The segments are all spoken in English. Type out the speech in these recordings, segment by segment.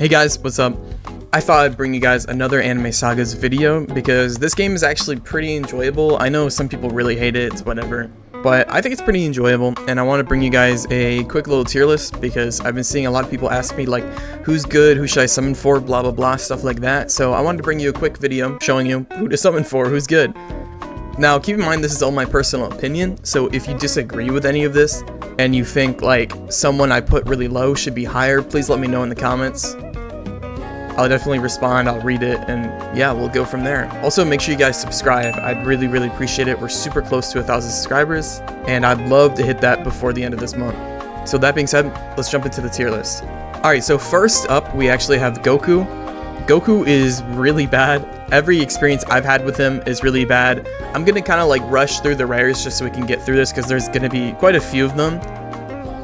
Hey guys, what's up? I thought I'd bring you guys another Anime Sagas video because this game is actually pretty enjoyable. I know some people really hate it, it's whatever, but I think it's pretty enjoyable, and I want to bring you guys a quick little tier list because I've been seeing a lot of people ask me like, who's good, who should I summon for, blah blah blah, stuff like that. So I wanted to bring you a quick video showing you who to summon for, who's good. Now keep in mind this is all my personal opinion, so if you disagree with any of this and you think like someone I put really low should be higher, please let me know in the comments. I'll definitely respond, I'll read it, and yeah, we'll go from there. Also, make sure you guys subscribe. I'd really appreciate it. We're super close to 1,000 subscribers, and I'd love to hit that before the end of this month. So that being said, let's jump into the tier list. Alright, so first up, we actually have Goku. Goku is really bad. Every experience I've had with him is really bad. I'm gonna kind of like rush through the rares just so we can get through this because there's gonna be quite a few of them.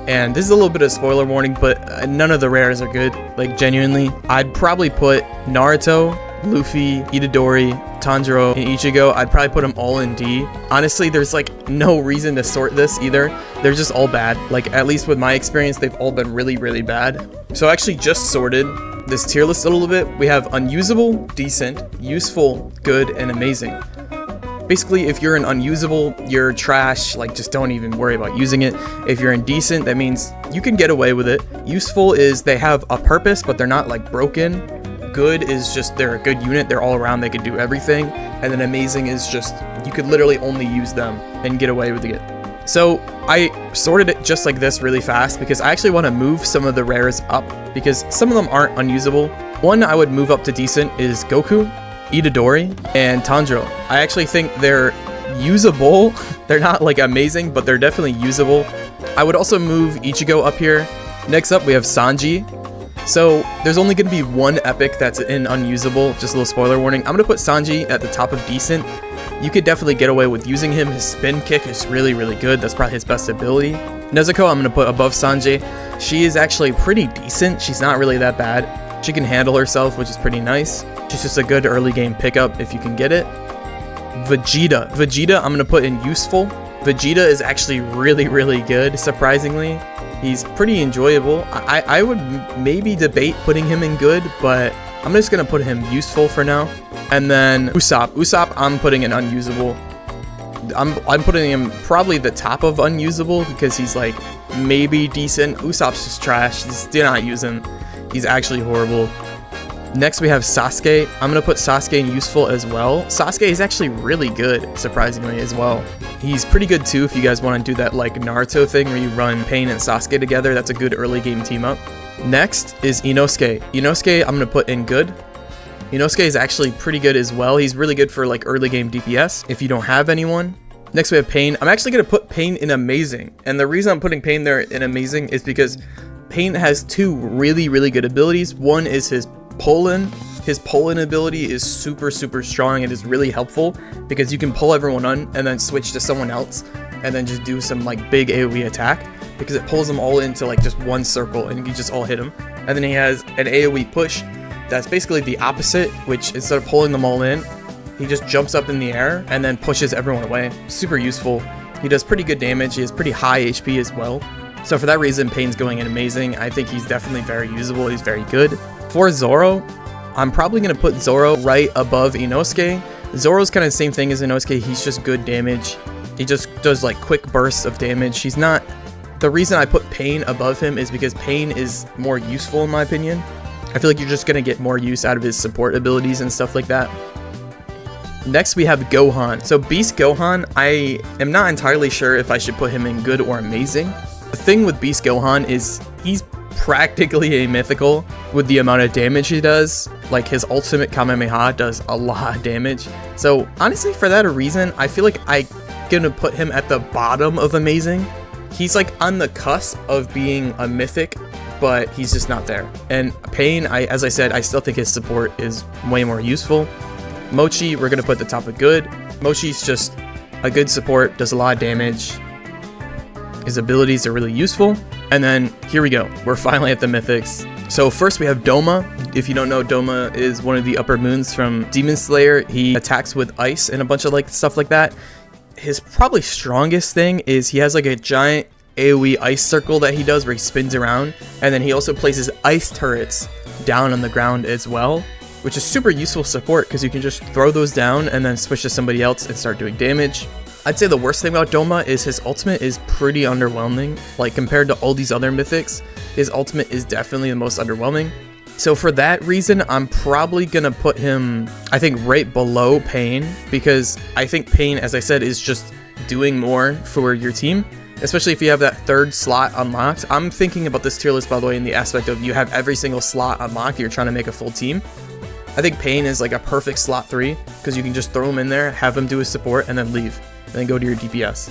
And this is a little bit of spoiler warning, but none of the rares are good. Like, genuinely. I'd probably put Naruto, Luffy, Itadori, Tanjiro, and Ichigo. I'd probably put them all in D. Honestly, there's like no reason to sort this either. They're just all bad. Like, at least with my experience, they've all been really bad. So I actually just sorted this tier list a little bit. We have unusable, decent, useful, good, and amazing. Basically, if you're an unusable, you're trash, like just don't even worry about using it. If you're indecent, that means you can get away with it. Useful is they have a purpose, but they're not like broken. Good is just they're a good unit, they're all around, they can do everything. And then amazing is just you could literally only use them and get away with it. So I sorted it just like this really fast because I actually want to move some of the rares up because some of them aren't unusable. One I would move up to decent is Goku, Itadori, and Tanjiro. I actually think they're usable. They're not like amazing, but they're definitely usable. I would also move Ichigo up here. Next up we have Sanji. So there's only going to be one epic that's in unusable, just a little spoiler warning. I'm going to put Sanji at the top of decent. You could definitely get away with using him. His spin kick is really good. That's probably his best ability. Nezuko I'm going to put above Sanji. She is actually pretty decent. She's not really that bad. She can handle herself, which is pretty nice. She's just a good early game pickup if you can get it. Vegeta I'm going to put in useful. Vegeta is actually really good, surprisingly. He's pretty enjoyable. I would maybe debate putting him in good, but I'm just going to put him useful for now. And then Usopp I'm putting in unusable. I'm putting him probably the top of unusable because he's like maybe decent. Usopp's just trash. Just do not use him. He's actually horrible. Next we have Sasuke. I'm going to put Sasuke in useful as well. Sasuke is actually really good, surprisingly, as well. He's pretty good too if you guys want to do that like Naruto thing where you run Pain and Sasuke together. That's a good early game team up. Next is Inosuke. Inosuke I'm going to put in good. Inosuke is actually pretty good as well. He's really good for like early game DPS if you don't have anyone. Next we have Pain. I'm actually going to put Pain in amazing. And the reason I'm putting Pain there in amazing is because Pain has two really good abilities. One is his pull-in. His pull-in ability is super strong and is really helpful because you can pull everyone on and then switch to someone else and then just do some like big AoE attack because it pulls them all into like just one circle and you can just all hit them. And then he has an AoE push that's basically the opposite, which instead of pulling them all in, he just jumps up in the air and then pushes everyone away. Super useful. He does pretty good damage. He has pretty high HP as well. So for that reason, Pain's going in amazing. I think he's definitely very usable. He's very good. For Zoro, I'm probably going to put Zoro right above Inosuke. Zoro's kind of the same thing as Inosuke. He's just good damage. He just does like quick bursts of damage. He's not... The reason I put Pain above him is because Pain is more useful in my opinion. I feel like you're just going to get more use out of his support abilities and stuff like that. Next we have Gohan. So Beast Gohan, I am not entirely sure if I should put him in good or amazing. The thing with Beast Gohan is he's practically a mythical with the amount of damage he does. Like his ultimate Kamehameha does a lot of damage. So honestly, for that reason, I feel like I'm gonna put him at the bottom of amazing. He's like on the cusp of being a mythic, but he's just not there. And Pain, as I said, I still think his support is way more useful. Mochi, we're gonna put at the top of good. Mochi's just a good support, does a lot of damage. His abilities are really useful. And then here we go. We're finally at the mythics. So first we have Doma. If you don't know, Doma is one of the upper moons from Demon Slayer. He attacks with ice and a bunch of like stuff like that. His probably strongest thing is he has like a giant AoE ice circle that he does where he spins around. And then he also places ice turrets down on the ground as well, which is super useful support because you can just throw those down and then switch to somebody else and start doing damage. I'd say the worst thing about Doma is his ultimate is pretty underwhelming. Like compared to all these other mythics, his ultimate is definitely the most underwhelming. So for that reason, I'm probably gonna put him, I think, right below Pain, because I think Pain, as I said, is just doing more for your team, especially if you have that third slot unlocked. I'm thinking about this tier list, by the way, in the aspect of you have every single slot unlocked, you're trying to make a full team. I think Pain is like a perfect slot 3, because you can just throw him in there, have him do his support, and then leave, and then go to your DPS.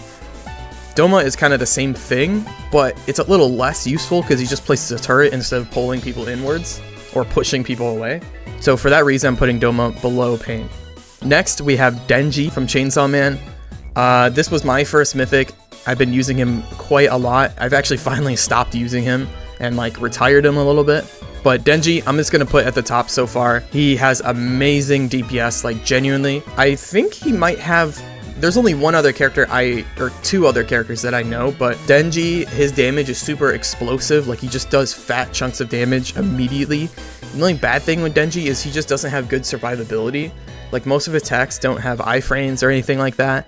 Doma is kind of the same thing, but it's a little less useful because he just places a turret instead of pulling people inwards or pushing people away. So for that reason, I'm putting Doma below Pain. Next, we have Denji from Chainsaw Man. This was my first mythic. I've been using him quite a lot. I've actually finally stopped using him and like retired him a little bit. But Denji, I'm just gonna put at the top so far. He has amazing DPS, like genuinely. I think he might have, there's only one other character or two other characters that I know, but Denji, his damage is super explosive. Like he just does fat chunks of damage immediately. The only bad thing with Denji is he just doesn't have good survivability. Like most of his attacks don't have iframes or anything like that.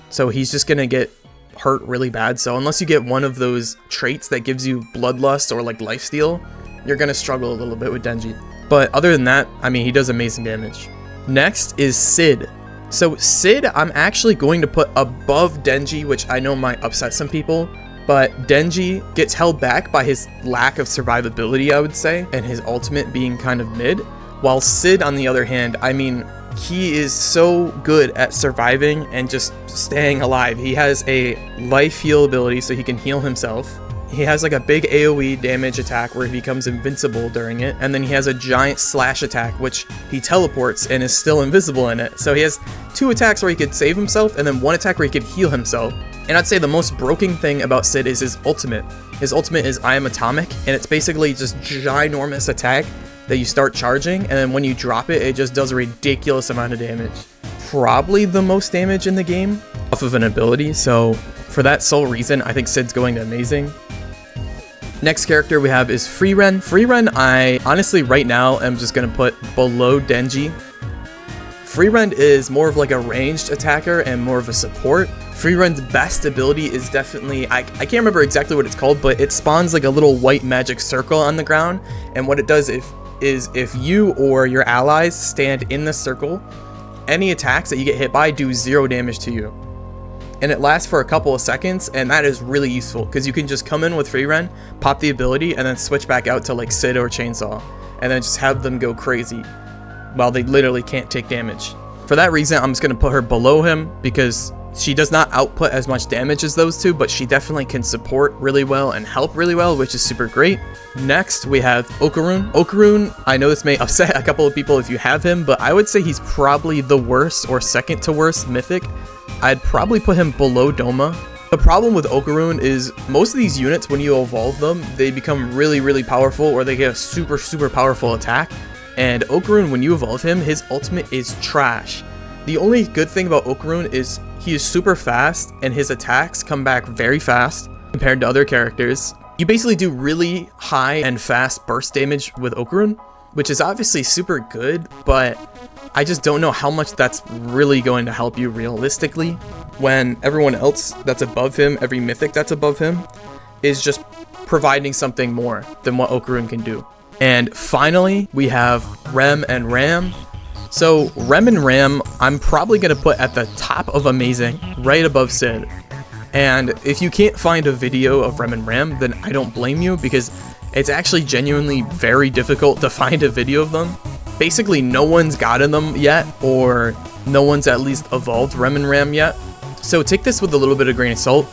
So he's just gonna get hurt really bad. So unless you get one of those traits that gives you bloodlust or like lifesteal, you're gonna struggle a little bit with Denji. But other than that, I mean, he does amazing damage. Next is Sid. So Sid, I'm actually going to put above Denji, which I know might upset some people, but Denji gets held back by his lack of survivability, I would say, and his ultimate being kind of mid. While Sid, on the other hand, I mean, he is so good at surviving and just staying alive. He has a life heal ability, so he can heal himself. He has like a big AoE damage attack where he becomes invincible during it, and then he has a giant slash attack which he teleports and is still invisible in it. So he has two attacks where he could save himself and then one attack where he could heal himself. And I'd say the most broken thing about Sid is his ultimate. His ultimate is I Am Atomic, and it's basically just ginormous attack that you start charging, and then when you drop it, it just does a ridiculous amount of damage. Probably the most damage in the game off of an ability, so for that sole reason, I think Sid's going to amazing. Next character we have is Freeren. Freeren, I honestly right now am just going to put below Denji. Freeren is more of like a ranged attacker and more of a support. Freeren's best ability is definitely, I can't remember exactly what it's called, but it spawns like a little white magic circle on the ground, and what it does is if you or your allies stand in the circle, any attacks that you get hit by do 0 damage to you. And it lasts for a couple of seconds, and that is really useful because you can just come in with Freeren, pop the ability, and then switch back out to like Sid or Chainsaw, and then just have them go crazy while they literally can't take damage. For that reason, I'm just going to put her below him because she does not output as much damage as those two, but she definitely can support really well and help really well, which is super great. Next, we have Okaroon. Okaroon, I know this may upset a couple of people if you have him, but I would say he's probably the worst or second to worst mythic. I'd probably put him below Doma. The problem with Okaroon is most of these units, when you evolve them, they become really, really powerful, or they get a super, super powerful attack. And Okaroon, when you evolve him, his ultimate is trash. The only good thing about Okaroon is he is super fast, and his attacks come back very fast compared to other characters. You basically do really high and fast burst damage with Okaroon, which is obviously super good, but I just don't know how much that's really going to help you realistically when everyone else that's above him, every mythic that's above him, is just providing something more than what Okaroon can do. And finally, we have Rem and Ram. So Rem and Ram, I'm probably going to put at the top of amazing, right above Sid. And if you can't find a video of Rem and Ram, then I don't blame you, because it's actually genuinely very difficult to find a video of them. Basically, no one's gotten them yet, or no one's at least evolved Rem and Ram yet. So take this with a little bit of grain of salt.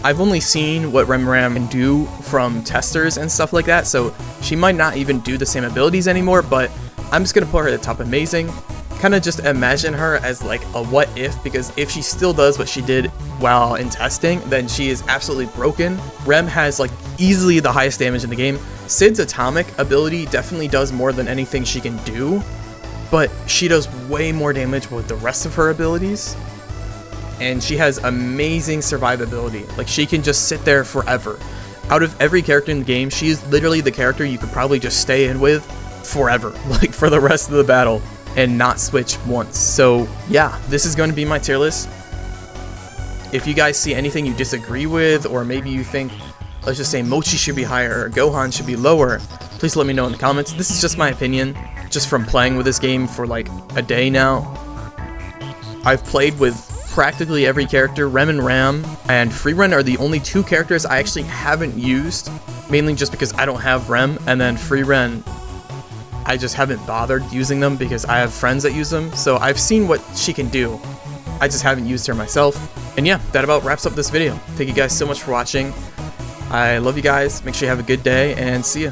I've only seen what Rem and Ram can do from testers and stuff like that, so she might not even do the same abilities anymore, but I'm just going to put her at the top amazing. Kind of just imagine her as like a what if, because if she still does what she did while in testing, then she is absolutely broken. Rem has like easily the highest damage in the game. Sid's atomic ability definitely does more than anything she can do, but she does way more damage with the rest of her abilities. And she has amazing survivability. Like she can just sit there forever. Out of every character in the game, she is literally the character you could probably just stay in with forever, like for the rest of the battle, and not switch once. So yeah, this is going to be my tier list. If you guys see anything you disagree with, or maybe you think, let's just say Mochi should be higher or Gohan should be lower, please let me know in the comments. This is just my opinion, just from playing with this game for like a day now. I've played with practically every character. Rem and Ram and Freeren are the only two characters I actually haven't used, mainly just because I don't have Rem, and then Freeren, I just haven't bothered using them because I have friends that use them, so I've seen what she can do. I just haven't used her myself. And yeah, that about wraps up this video. Thank you guys so much for watching. I love you guys. Make sure you have a good day, and see ya.